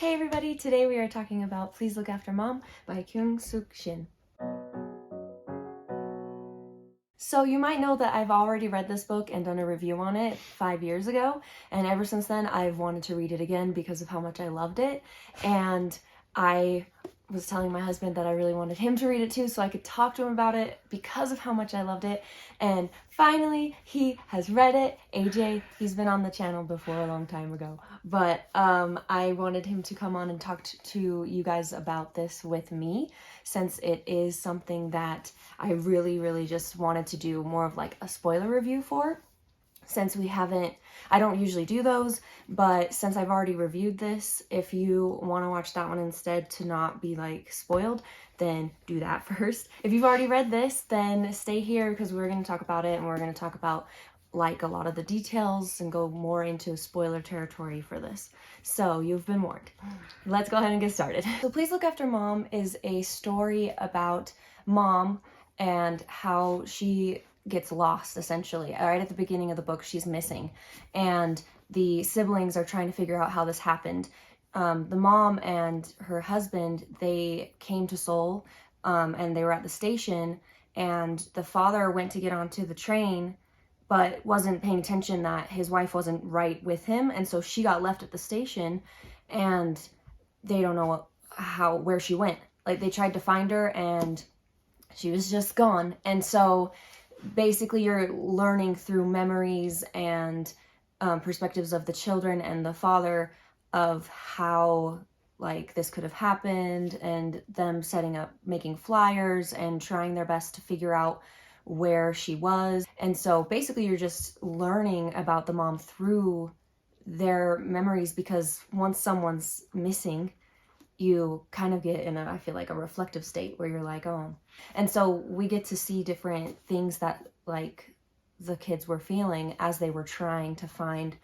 Hey everybody, today we are talking about Please Look After Mom by Kyung Suk Shin. So you might know that I've already read this book and done a review on it 5 years ago, and ever since then I've wanted to read it again because of how much I loved it. And I was telling my husband that I really wanted him to read it too so I could talk to him about it because of how much I loved it. And finally he has read it. AJ, he's been on the channel before a long time ago, but I wanted him to come on and talk to you guys about this with me, since it is something that I really just wanted to do more of like a spoiler review for, since I don't usually do those, but since I've already reviewed this, if you want to watch that one instead to not be like spoiled, then do that first. If you've already read this, then stay here because we're going to talk about it, and we're going to talk about like a lot of the details and go more into spoiler territory for this. So you've been warned. Let's go ahead and get started. So Please Look After Mom is a story about mom and how she gets lost, essentially. Right at the beginning of the book, she's missing, and the siblings are trying to figure out how this happened. The mom and her husband, they came to Seoul, and they were at the station, and the father went to get onto the train but wasn't paying attention that his wife wasn't right with him, and so she got left at the station, and they don't know where she went. Like, they tried to find her and she was just gone. And so basically you're learning through memories and perspectives of the children and the father of how like this could have happened, and them setting up, making flyers and trying their best to figure out where she was. And so basically you're just learning about the mom through their memories, because once someone's missing, you kind of get in I feel like a reflective state where you're like, oh. And so we get to see different things that like the kids were feeling as they were trying to find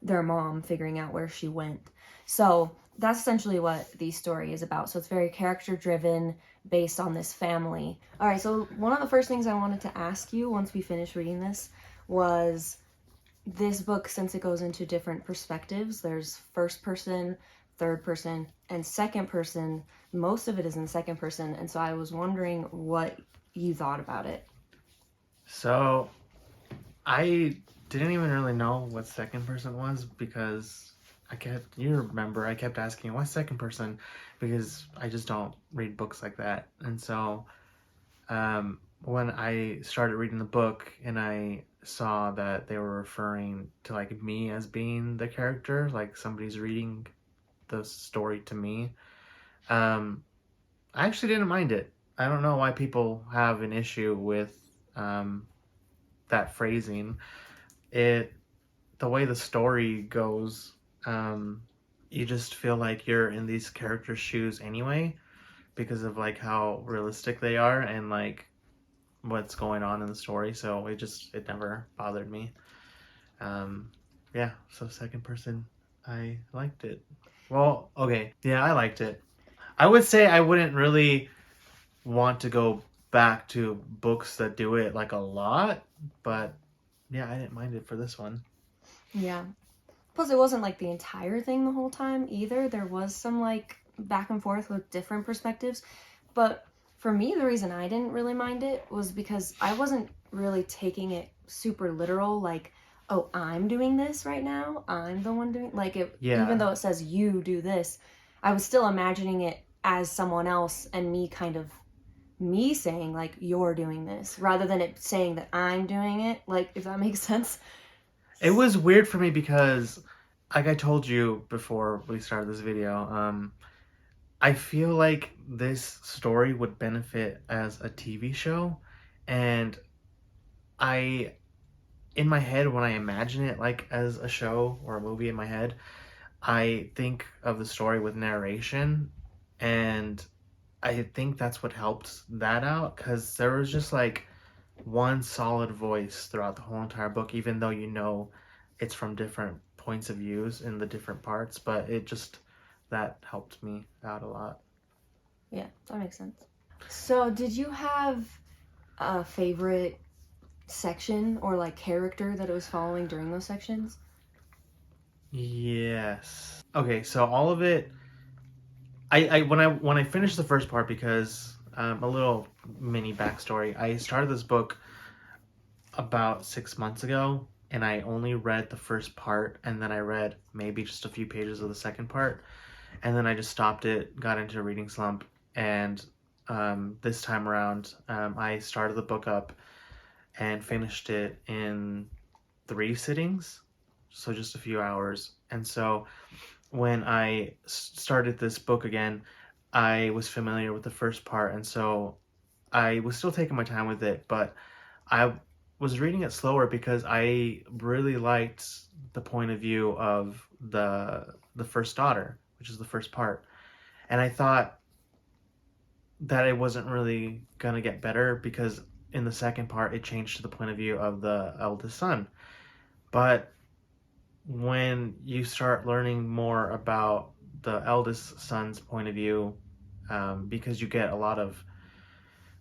their mom, figuring out where she went. So that's essentially what the story is about. So it's very character driven, based on this family. All right, so one of the first things I wanted to ask you once we finish reading this was, this book, since it goes into different perspectives, there's first person, third person, and second person. Most of it is in second person, and so I was wondering what you thought about it. So I didn't even really know what second person was, because I kept asking what's second person, because I just don't read books like that. And so when I started reading the book and I saw that they were referring to like me as being the character, like somebody's reading the story to me, I actually didn't mind it. I don't know why people have an issue with that phrasing. The way the story goes, you just feel like you're in these characters' shoes anyway, because of like how realistic they are and like what's going on in the story. So it never bothered me. Yeah, so second person, I liked it. Well, okay, yeah, I liked it. I would say I wouldn't really want to go back to books that do it like a lot, but yeah, I didn't mind it for this one. Yeah. Plus, it wasn't like the entire thing the whole time either. There was some like back and forth with different perspectives. But for me, the reason I didn't really mind it was because I wasn't really taking it super literal, like, oh, I'm doing this right now. I'm the one doing, like, it. Yeah. Even though it says you do this, I was still imagining it as someone else, and me saying like, you're doing this, rather than it saying that I'm doing it, like, if that makes sense. It was weird for me because, like I told you before we started this video, I feel like this story would benefit as a TV show, and in my head, when I imagine it like as a show or a movie in my head, I think of the story with narration, and I think that's what helped that out, because there was just like one solid voice throughout the whole entire book, even though it's from different points of views in the different parts, but that helped me out a lot. Yeah, that makes sense. So did you have a favorite section or like character that it was following during those sections? Yes. Okay, so all of it when I finished the first part, because a little mini backstory, I started this book about 6 months ago, and I only read the first part, and then I read maybe just a few pages of the second part, and then I just stopped it, got into a reading slump, and this time around, I started the book up and finished it in 3 sittings, so just a few hours. And so when I started this book again, I was familiar with the first part, and so I was still taking my time with it, but I was reading it slower because I really liked the point of view of the first daughter, which is the first part. And I thought that it wasn't really gonna get better because in the second part it changed to the point of view of the eldest son. But when you start learning more about the eldest son's point of view, because you get a lot of,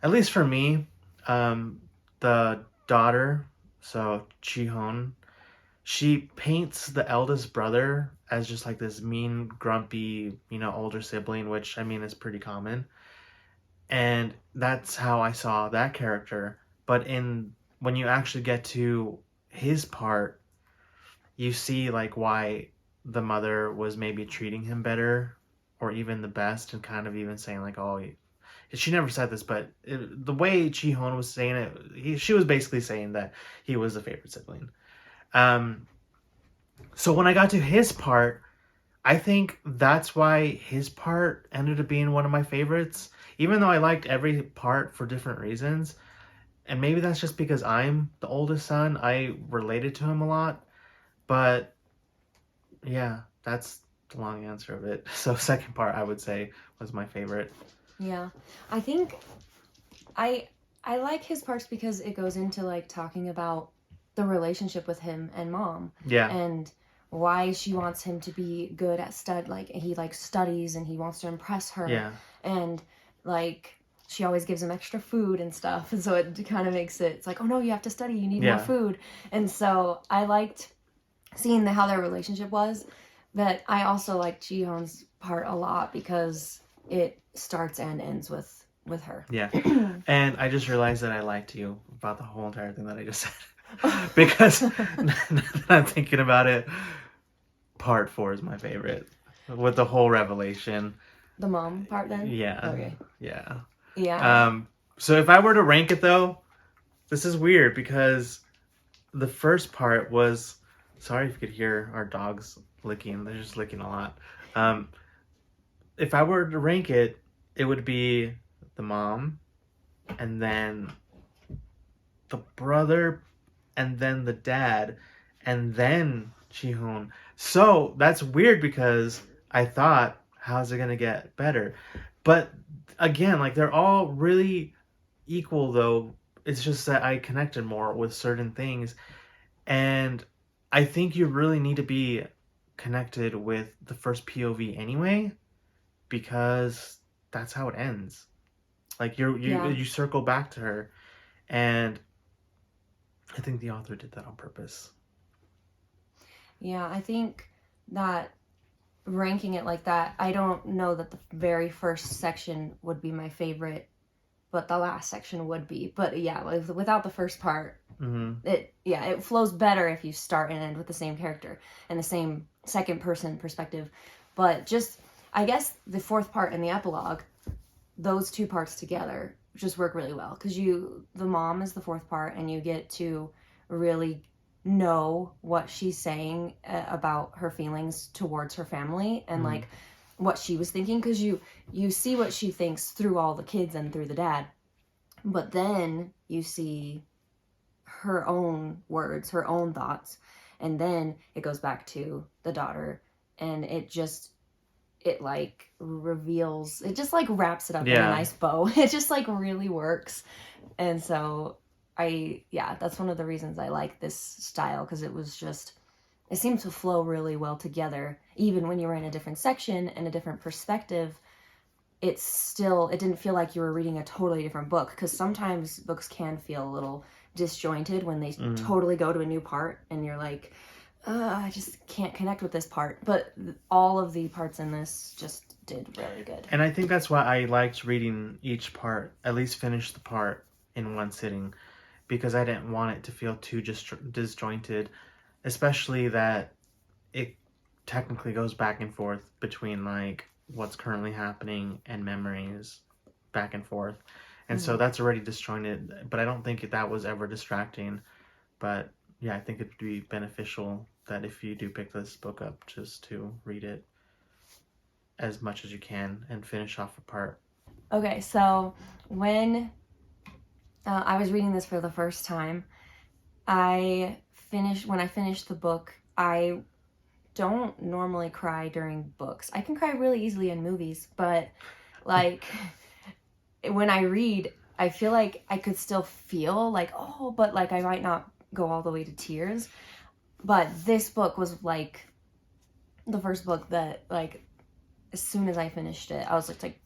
at least for me, the daughter, so Chihon, she paints the eldest brother as just like this mean, grumpy, older sibling, which I mean is pretty common. And that's how I saw that character. But when you actually get to his part, you see like why the mother was maybe treating him better or even the best, and kind of even saying like, oh, she never said this, but the way Chihon was saying it, she was basically saying that he was the favorite sibling. So when I got to his part, I think that's why his part ended up being one of my favorites, even though I liked every part for different reasons. And maybe that's just because I'm the oldest son. I related to him a lot. But yeah, that's the long answer of it. So second part, I would say, was my favorite. Yeah. I think I like his parts because it goes into like talking about the relationship with him and mom. Yeah. And why she wants him to be good at like he like studies and he wants to impress her. Yeah. And like she always gives him extra food and stuff, and so it kind of makes it's like, oh no, you have to study, you need more food. And so I liked seeing how their relationship was, but I also like Chihon's part a lot because it starts and ends with her. Yeah. And I just realized that I lied to you about the whole entire thing that I just said. Because now that I'm thinking about it, part 4 is my favorite. With the whole revelation. The mom part then? Yeah. Okay. Yeah. Yeah. So if I were to rank it though, this is weird because the first part was, sorry if you could hear our dogs licking. They're just licking a lot. If I were to rank it, it would be the mom, and then the brother, and then the dad, and then Chihon. So that's weird because I thought, how's it gonna get better? But again, like they're all really equal though. It's just that I connected more with certain things, and I think you really need to be connected with the first POV anyway, because that's how it ends. Like you circle back to her, and I think the author did that on purpose. Yeah, I think that ranking it like that, I don't know that the very first section would be my favorite, but the last section would be. But yeah, without the first part, it flows better if you start and end with the same character and the same second person perspective. But just, I guess the fourth part and the epilogue, those two parts together just work really well because the mom is the fourth part and you get to really know what she's saying about her feelings towards her family and like what she was thinking, because you see what she thinks through all the kids and through the dad, but then you see her own words, her own thoughts, and then it goes back to the daughter, and it like reveals, it just like wraps it up in a nice bow. It just like really works. And so that's one of the reasons I like this style, because it seemed to flow really well together. Even when you were in a different section and a different perspective, it didn't feel like you were reading a totally different book, because sometimes books can feel a little disjointed when they totally go to a new part and you're like, I just can't connect with this part. But all of the parts in this just did really good. And I think that's why I liked reading each part, at least finish the part in one sitting, because I didn't want it to feel too disjointed, especially that it technically goes back and forth between like what's currently happening and memories back and forth. And so that's already disjointed, but I don't think that was ever distracting. But yeah, I think it'd be beneficial that if you do pick this book up, just to read it as much as you can and finish off a part. Okay, so when I was reading this for the first time, when I finished the book, I don't normally cry during books. I can cry really easily in movies, but like when I read, I feel like I could still feel like, oh, but like I might not go all the way to tears. But this book was like the first book that like as soon as I finished it, I was like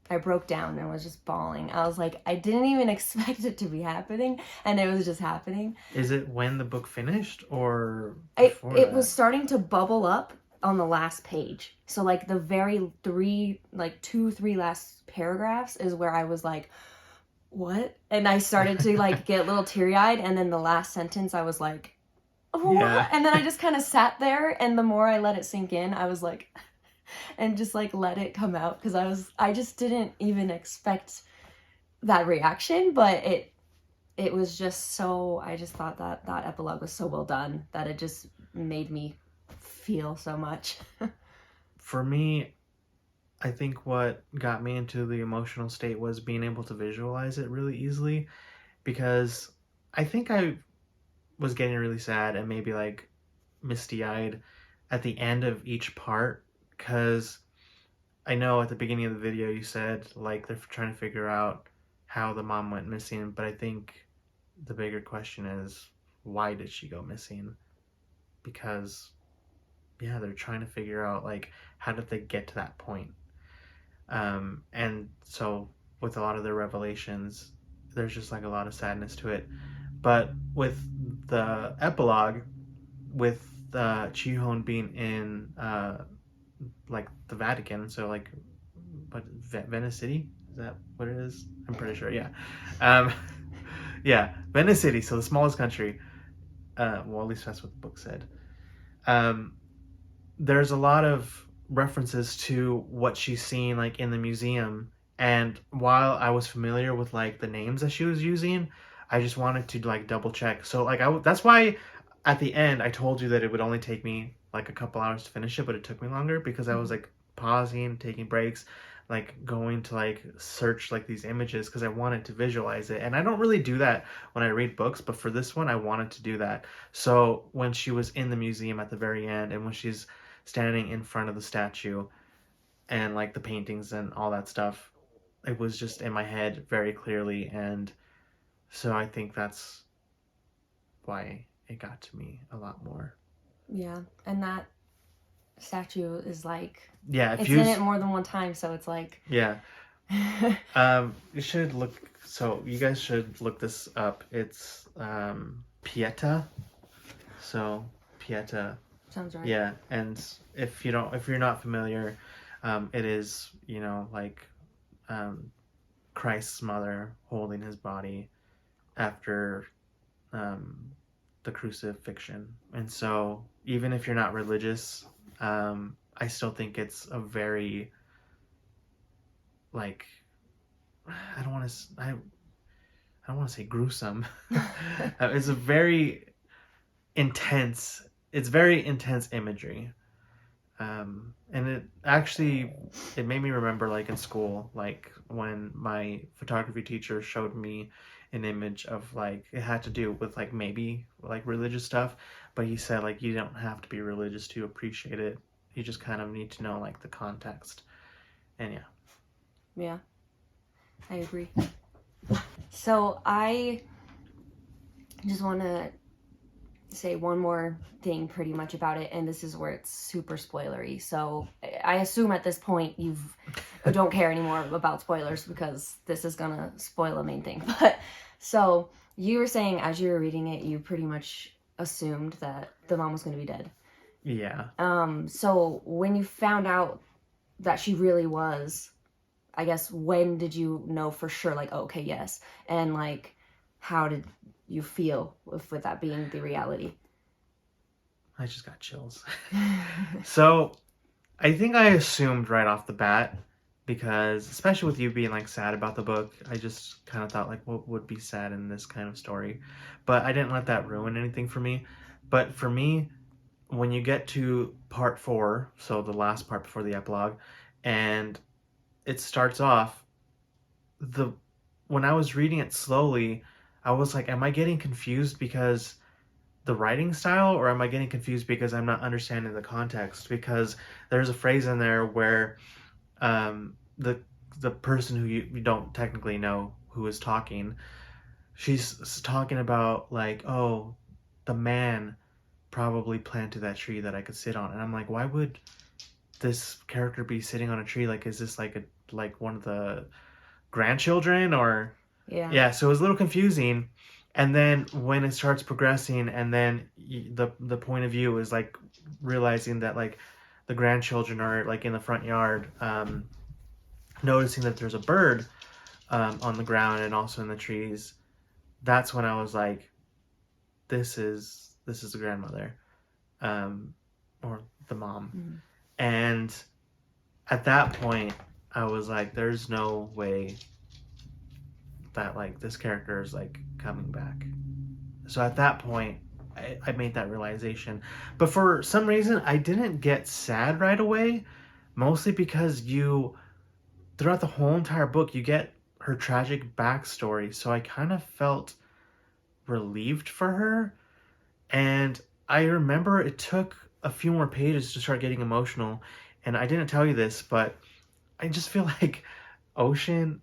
I broke down and was just bawling. I was like, I didn't even expect it to be happening, and it was just happening. Is it when the book finished or It before was starting to bubble up on the last page. So like the very 3 last paragraphs is where I was like, what? And I started to like get a little teary-eyed, and then the last sentence I was like, oh, Yeah. and then I just kind of sat there, and the more I let it sink in, I was like and just like let it come out, because I just didn't even expect that reaction, but it was just so, I just thought that that epilogue was so well done that it just made me feel so much. For me, I think what got me into the emotional state was being able to visualize it really easily, because I think I was getting really sad and maybe like misty-eyed at the end of each part, because I know at the beginning of the video you said like they're trying to figure out how the mom went missing, but I think the bigger question is, why did she go missing? Because yeah, they're trying to figure out like how did they get to that point. And so with a lot of their revelations, there's just like a lot of sadness to it. But with the epilogue, with Chihon being in like the Vatican, so like what, Venice City, is that what it is? I'm pretty sure. Yeah. Yeah, Venice City, so the smallest country. Well, at least that's what the book said. There's a lot of references to what she's seen like in the museum, and while I was familiar with like the names that she was using, I just wanted to like double check. So like that's why at the end I told you that it would only take me like a couple hours to finish it, but it took me longer because I was like pausing, taking breaks, like going to like search like these images because I wanted to visualize it. And I don't really do that when I read books, but for this one I wanted to do that. So when she was in the museum at the very end, and when she's standing in front of the statue and like the paintings and all that stuff, it was just in my head very clearly. And so I think that's why it got to me a lot more. Yeah, and that statue is like, yeah, it's in it more than one time, so it's like, yeah. You should look, so you guys should look this up. It's Pieta. So Pieta. sounds right. Yeah, and if you're not familiar, it is, you know, like Christ's mother holding his body after the crucifixion. And so even if you're not religious, I still think it's a very, like, I don't want to say gruesome. It's a very intense imagery. And it made me remember like in school, like when my photography teacher showed me an image of like, it had to do with like maybe like religious stuff, but he said like you don't have to be religious to appreciate it. You just kind of need to know like the context. And Yeah, I agree. So I just want to say one more thing pretty much about it, and this is where it's super spoilery. So I assume at this point you don't care anymore about spoilers, because this is gonna spoil the main thing. But so you were saying as you were reading it, you pretty much assumed that the mom was going to be dead. Yeah. So when you found out that she really was, I guess, when did you know for sure, like, oh, okay, yes, and like, how did you feel with that being the reality? I just got chills. So, I think I assumed right off the bat, because especially with you being like sad about the book, I just kind of thought like what would be sad in this kind of story. But I didn't let that ruin anything for me. But for me, when you get to part 4, so the last part before the epilogue, and it starts off, the when I was reading it slowly, I was like, am I getting confused because the writing style, or am I getting confused because I'm not understanding the context? Because there's a phrase in there where the person who you don't technically know who is talking, she's talking about like, oh, the man probably planted that tree that I could sit on, and I'm like, why would this character be sitting on a tree? Like, is this like one of the grandchildren or Yeah. so it was a little confusing. And then when it starts progressing, and then the point of view is like realizing that like the grandchildren are like in the front yard, noticing that there's a bird on the ground and also in the trees. That's when I was like, this is the grandmother, or the mom. Mhm. And at that point I was like, there's no way that like this character is like coming back. So at that point, I made that realization. But for some reason, I didn't get sad right away, mostly because throughout the whole entire book, you get her tragic backstory. So I kind of felt relieved for her. And I remember it took a few more pages to start getting emotional. And I didn't tell you this, but I just feel like Ocean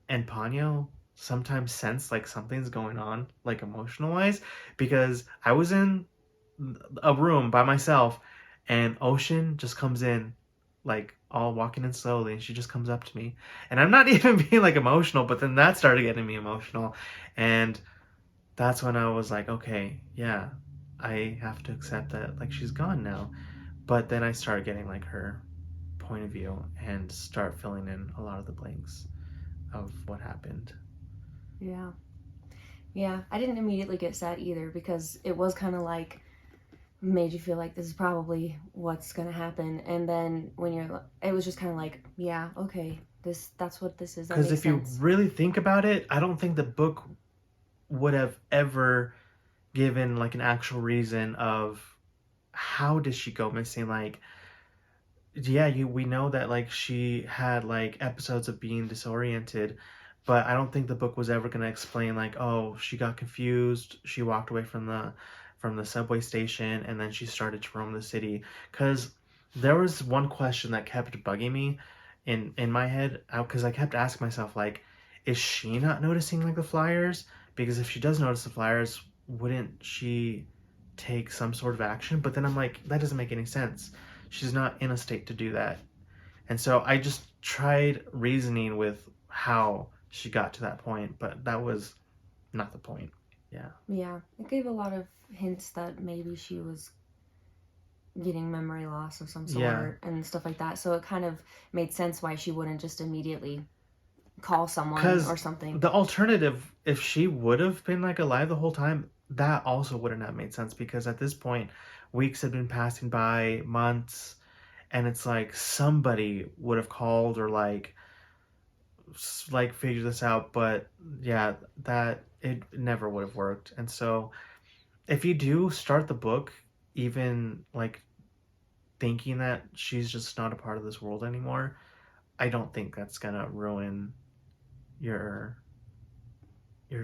and Ponyo sometimes sense like something's going on, like emotional wise, because I was in a room by myself and Ocean just comes in, like all walking in slowly, and she just comes up to me. And I'm not even being like emotional, but then that started getting me emotional. And that's when I was like, okay, yeah, I have to accept that like she's gone now. But then I started getting like her point of view and start filling in a lot of the blanks of what happened. Yeah. Yeah. I didn't immediately get sad either because it was kind of like made you feel like this is probably what's gonna happen, and then when it was just kind of like, yeah, okay, that's what this is. That Because makes if sense. you really think about it, I don't think the book would have ever given like an actual reason of how did she go missing. Like, yeah, we know that like she had like episodes of being disoriented, but I don't think the book was ever going to explain like, oh, she got confused, she walked away from the subway station, and then she started to roam the city. Because there was one question that kept bugging me in my head, because I kept asking myself like, is she not noticing like the flyers? Because if she does notice the flyers, wouldn't she take some sort of action? But then I'm like, that doesn't make any sense. She's not in a state to do that. And so I just tried reasoning with how she got to that point, but that was not the point. Yeah. Yeah, it gave a lot of hints that maybe she was getting memory loss of some sort, Yeah. and stuff like that. So it kind of made sense why she wouldn't just immediately call someone Because or something. the alternative, if she would have been like alive the whole time, that also wouldn't have made sense, because at this point, weeks had been passing by, months, and it's like somebody would have called or like figure this out. But yeah, that it never would have worked. And so if you do start the book even like thinking that she's just not a part of this world anymore, I don't think that's gonna ruin your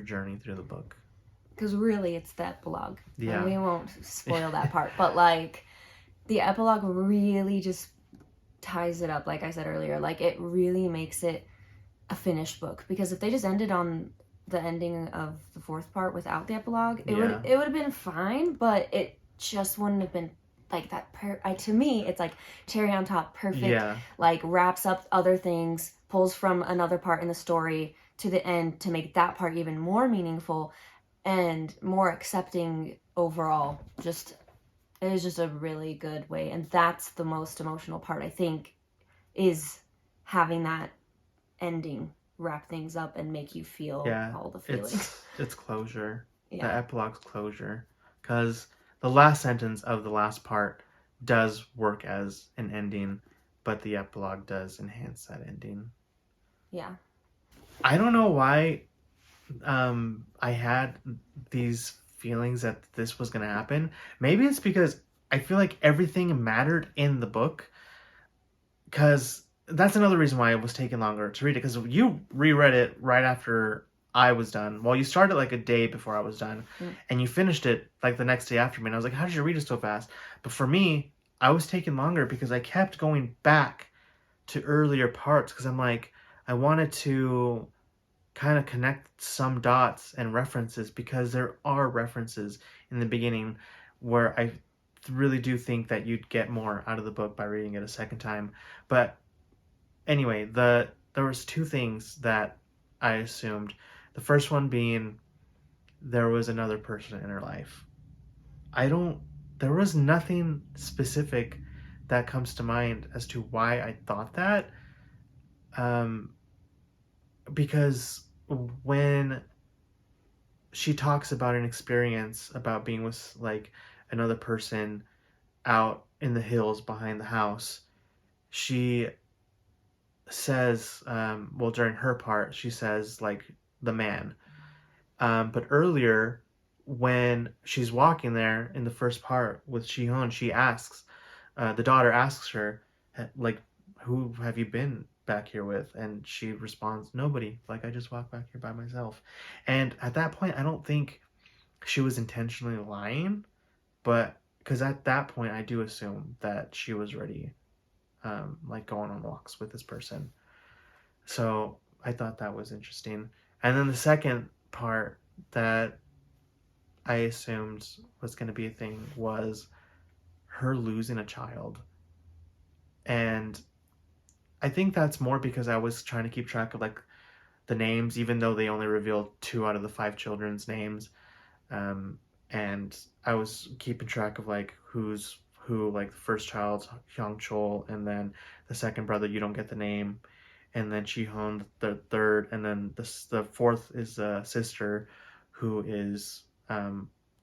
journey through the book. Because really, it's the epilogue. Yeah. And we won't spoil that part, but like the epilogue really just ties it up. Like I said earlier, like it really makes it a finished book. Because if they just ended on the ending of the 4th part without the epilogue, it would have been fine, but it just wouldn't have been like that. To me, it's like cherry on top, perfect. Yeah. Like wraps up other things, pulls from another part in the story to the end to make that part even more meaningful. and more accepting overall. Just it is just a really good way, and that's the most emotional part, I think, is having that ending wrap things up and make you feel all the feelings. It's closure. Yeah. The epilogue's closure, because the last sentence of the last part does work as an ending, but the epilogue does enhance that ending. Yeah. I don't know why I had these feelings that this was going to happen. Maybe it's because I feel like everything mattered in the book, because that's another reason why it was taking longer to read it, because you reread it right after I was done. Well, you started like a day before I was done, and you finished it like the next day after me, and I was like, how did you read it so fast? But for me, I was taking longer because I kept going back to earlier parts, because I'm like, I wanted to kind of connect some dots and references, because there are references in the beginning where I really do think that you'd get more out of the book by reading it a second time. But anyway, there was two things that I assumed. The first one being there was another person in her life. There was nothing specific that comes to mind as to why I thought that. Um, because when she talks about an experience about being with like another person out in the hills behind the house, she says, well, during her part, she says like the man. But earlier, when she's walking there in the first part with Shihun, she asks, the daughter asks her, like, who have you been back here with? And she responds, nobody. Like, I just walked back here by myself. And at that point, I don't think she was intentionally lying, but because at that point, I do assume that she was ready, like going on walks with this person. So I thought that was interesting. And then the second part that I assumed was going to be a thing was her losing a child. And I think that's more because I was trying to keep track of like the names, even though they only revealed 2 out of the 5 children's names. And I was keeping track of like who's who, like the first child's Hyung Chol, and then the second brother, you don't get the name, and then Chihon, the third, and then the fourth is a sister who is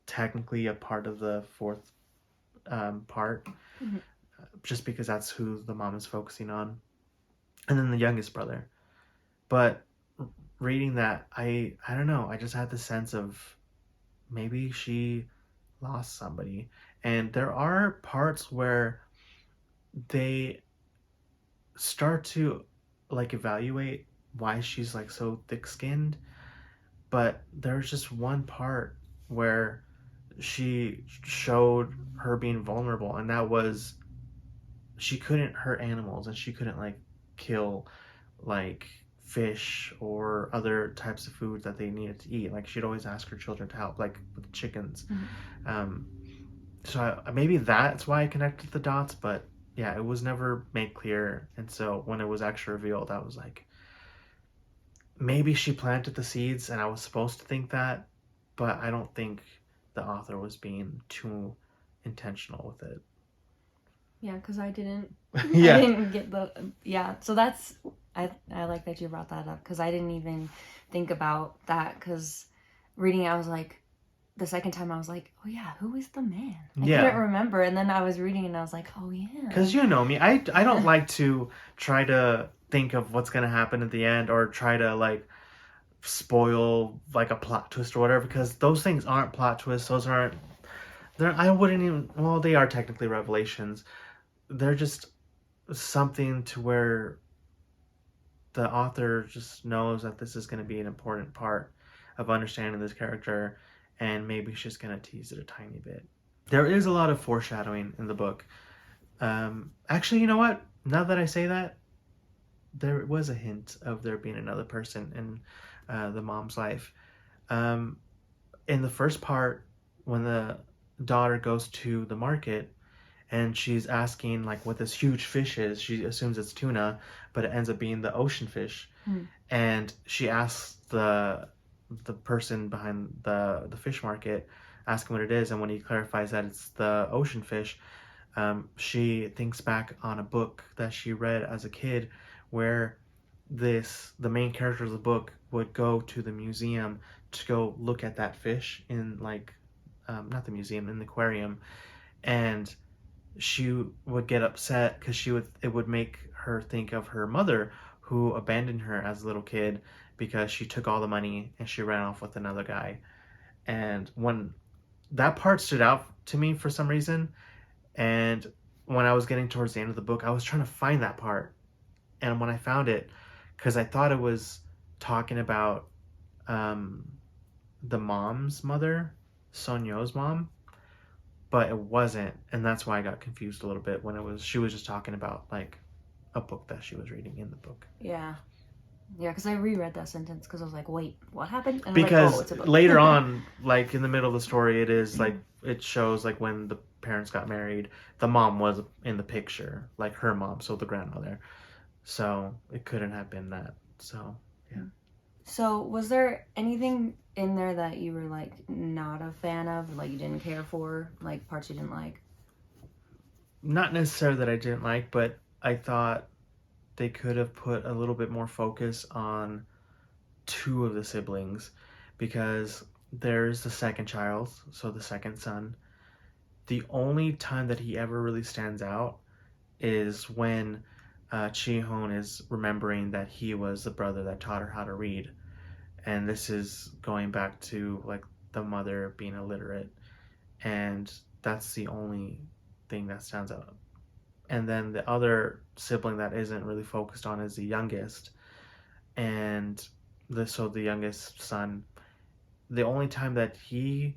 technically a part of the fourth part, just because that's who the mom is focusing on, and then the youngest brother. But reading that, I don't know, I just had the sense of maybe she lost somebody. And there are parts where they start to like evaluate why she's like so thick-skinned, but there's just one part where she showed her being vulnerable, and that was she couldn't hurt animals, and she couldn't like kill like fish or other types of food that they needed to eat. Like she'd always ask her children to help, like with chickens. So maybe that's why I connected the dots, but yeah, it was never made clear. And so when it was actually revealed, I was like, maybe she planted the seeds, and I was supposed to think that, but I don't think the author was being too intentional with it. Yeah, because I didn't. Yeah. I didn't get the. Yeah, so that's. I like that you brought that up, because I didn't even think about that, because reading it, I was like, the second time I was like, oh yeah, who is the man? I couldn't remember, and then I was reading and I was like, oh yeah. Because you know me, I don't like to try to think of what's going to happen at the end, or try to like spoil like a plot twist or whatever, because those things aren't plot twists. Those aren't, I wouldn't even, well, they are technically revelations. They're just something to where the author just knows that this is going to be an important part of understanding this character, and maybe she's going to tease it a tiny bit. There is a lot of foreshadowing in the book. Actually, you know what? Now that I say that, there was a hint of there being another person in the mom's life. In the first part, when the daughter goes to the market and she's asking like what this huge fish is, she assumes it's tuna, but it ends up being the ocean fish. And she asks the the person behind the fish market, ask him what it is, and when he clarifies that it's the ocean fish, she thinks back on a book that she read as a kid, where the main character of the book would go to the museum to go look at that fish in like not the museum, in the aquarium, and she would get upset because it would make her think of her mother, who abandoned her as a little kid because she took all the money and she ran off with another guy. And when that part stood out to me for some reason, and when I was getting towards the end of the book, I was trying to find that part. And when I found it, because I thought it was talking about um, the mom's mother, Sonyo's mom, but it wasn't, and that's why I got confused a little bit when she was just talking about like a book that she was reading in the book. Yeah. Yeah, because I reread that sentence because I was like, wait, what happened? And Because like, oh, it's a book. later on, like in the middle of the story, it is like it shows like when the parents got married, the mom was in the picture, like her mom, so the grandmother. So it couldn't have been that. So yeah. So was there anything in there that you were like not a fan of, like you didn't care for, like parts you didn't like? Not necessarily that I didn't like, but I thought they could have put a little bit more focus on two of the siblings, because there's the second child, so the second son. The only time that he ever really stands out is when Chihon is remembering that he was the brother that taught her how to read. And this is going back to like the mother being illiterate. And that's the only thing that stands out. And then the other sibling that isn't really focused on is the youngest. And the youngest son, the only time that he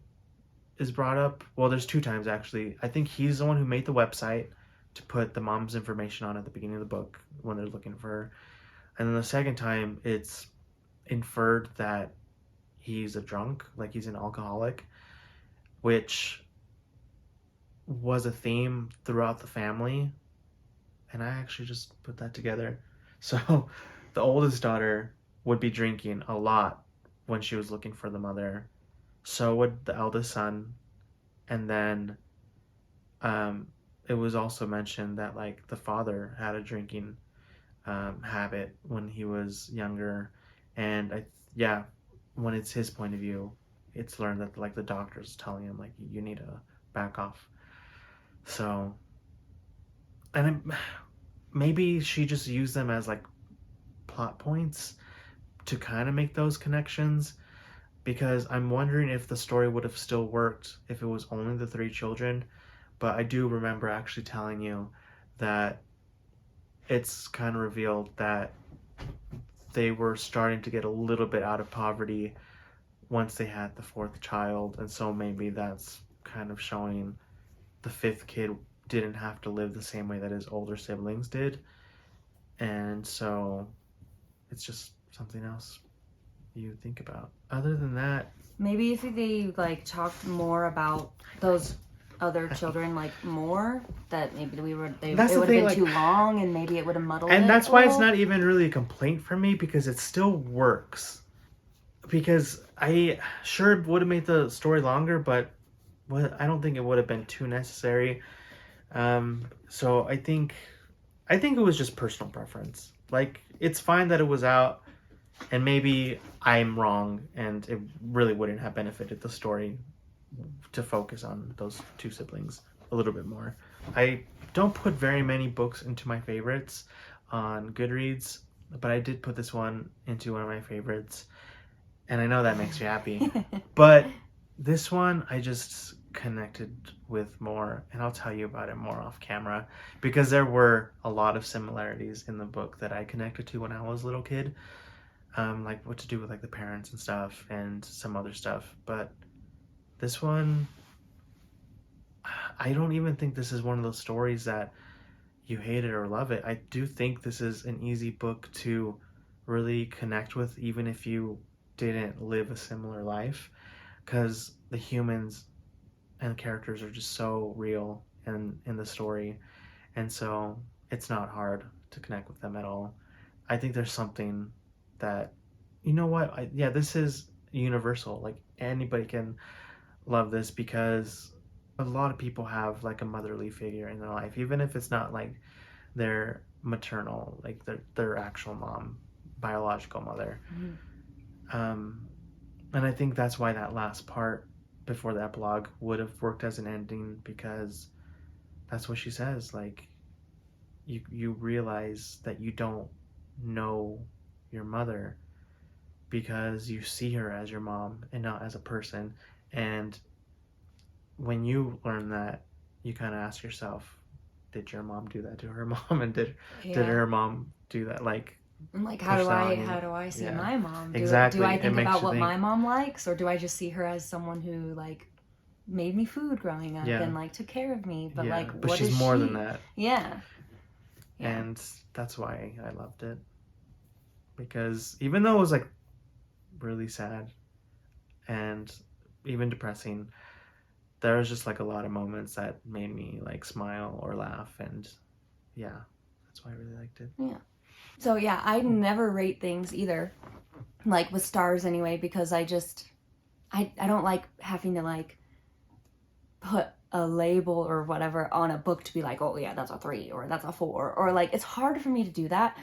is brought up, well, there's two times actually. I think he's the one who made the website to put the mom's information on at the beginning of the book when they're looking for her. And then the second time, it's inferred that he's a drunk, like he's an alcoholic, which was a theme throughout the family. And I actually just put that together. So the oldest daughter would be drinking a lot when she was looking for the mother. So would the eldest son. And then it was also mentioned that like the father had a drinking habit when he was younger. And yeah, when it's his point of view, it's learned that like the doctor's telling him like you need to back off. So, and maybe she just used them as like plot points to kind of make those connections, because I'm wondering if the story would have still worked if it was only the three children. But I do remember actually telling you that it's kind of revealed that they were starting to get a little bit out of poverty once they had the fourth child, and so maybe that's kind of showing the fifth kid didn't have to live the same way that his older siblings did. And so it's just something else you think about. Other than that, Maybe if they like talked more about those other children, like more, that maybe it would That's have the been thing, like- too long, and maybe it would have muddled it. and that's a why it's little. not even really a complaint for me, because it still works. Because I sure would have made the story longer, but I don't think it would have been too necessary. So I think it was just personal preference. Like, it's fine that it was out, and maybe I'm wrong, and it really wouldn't have benefited the story to focus on those two siblings a little bit more. I don't put very many books into my favorites on Goodreads, but I did put this one into one of my favorites, and I know that makes you happy. But this one I just connected with more, and I'll tell you about it more off camera, because there were a lot of similarities in the book that I connected to when I was a little kid, like what to do with like the parents and stuff and some other stuff. But this one, I don't even think this is one of those stories that you hate it or love it. I do think this is an easy book to really connect with, even if you didn't live a similar life, because the humans and characters are just so real in the story, and so it's not hard to connect with them at all. I think there's something that, you know what, this is universal. Like anybody can love this because a lot of people have like a motherly figure in their life, even if it's not like their maternal, like their actual mom, biological mother. And I think that's why that last part before the epilogue would have worked as an ending, because that's what she says. Like, you realize that you don't know your mother because you see her as your mom and not as a person. And when you learn that, you kind of ask yourself, did your mom do that to her mom? And did her mom do that? Like, I'm like, push that on you. how do I see Yeah. my mom? Exactly. Do I It think makes about you what think. my mom likes, or do I just see her as someone who like made me food growing up Yeah. and like took care of me? But Yeah, like, but what she's is more she? than that. Yeah. Yeah. And that's why I loved it, because even though it was like really sad and even depressing, there was just like a lot of moments that made me like smile or laugh, and yeah, that's why I really liked it. Yeah. So yeah, I never rate things either, like with stars anyway, because I don't like having to like put a label or whatever on a book to be like, oh yeah, that's a 3 or that's a 4, or like it's hard for me to do that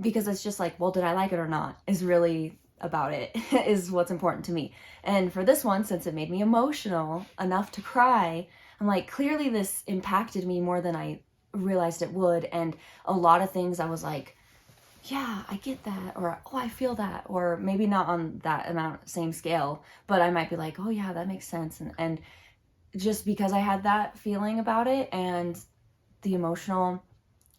because it's just like, well, did I like it or not is really about it is what's important to me. And for this one, since it made me emotional enough to cry, I'm like, clearly this impacted me more than I realized it would. And a lot of things I was like, yeah, I get that, or oh, I feel that, or maybe not on that amount, same scale, but I might be like, oh yeah, that makes sense. And just because I had that feeling about it and the emotional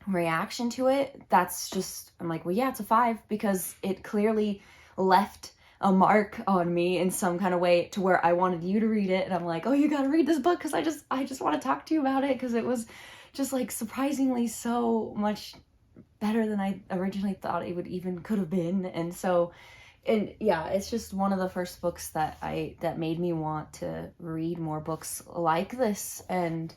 reaction to it, that's just, I'm like, well, yeah, it's a 5 because it clearly left a mark on me in some kind of way to where I wanted you to read it. And I'm like, oh, you got to read this book because I just want to talk to you about it because it was just like surprisingly so much better than I originally thought it would even could have been. And so, and yeah, it's just one of the first books that made me want to read more books like this. And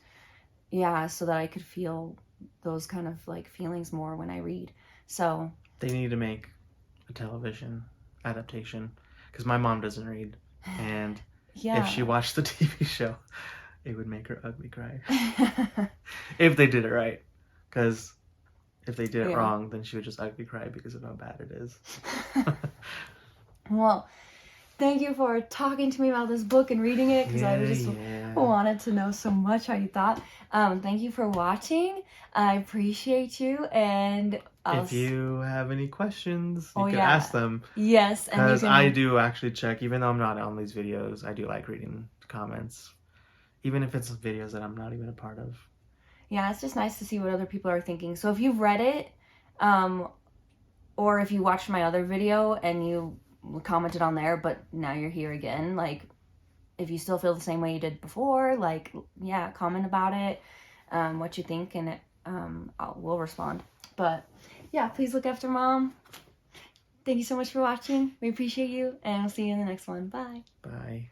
yeah, so that I could feel those kind of like feelings more when I read. So They need to make a television adaptation, because my mom doesn't read, and yeah. if she watched the TV show, it would make her ugly cry. If they did it right, because if they did it wrong, then she would just ugly cry because of how bad it is. Well, thank you for talking to me about this book and reading it, because I just wanted to know so much how you thought. Thank you for watching. I appreciate you, and if you have any questions, you can yeah, ask them. Yes, and because I do actually check, even though I'm not on these videos, I do like reading comments, even if it's videos that I'm not even a part of. Yeah, it's just nice to see what other people are thinking. So if you've read it, or if you watched my other video and you commented on there, but now you're here again, like, if you still feel the same way you did before, like, yeah, comment about it, what you think, and we'll respond. But yeah, please look after Mom. Thank you so much for watching. We appreciate you, and we'll see you in the next one. Bye. Bye.